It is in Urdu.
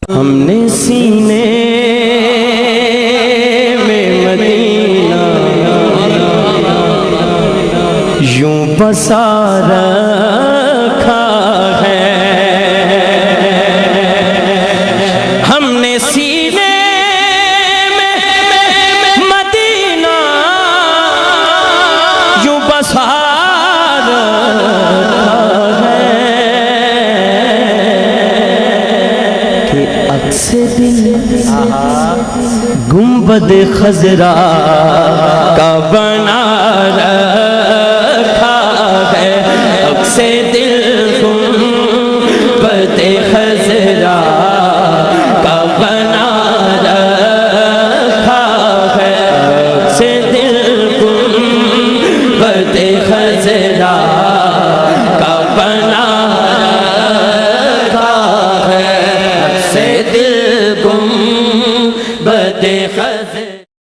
ہم نے سینے میں مدینہ یوں بسا رکھا ہے، ہم نے سینے میں مدینہ یوں بسا رکھا ہے کہ عکس دل گنبد خضرا کا بنا رکھا ہے، عکس دل گنبد خضرا کا بنا رکھا ہے، عکس دل گنبد خضرا کا بنا رکھا ہے، عکس دل گنبد خضرا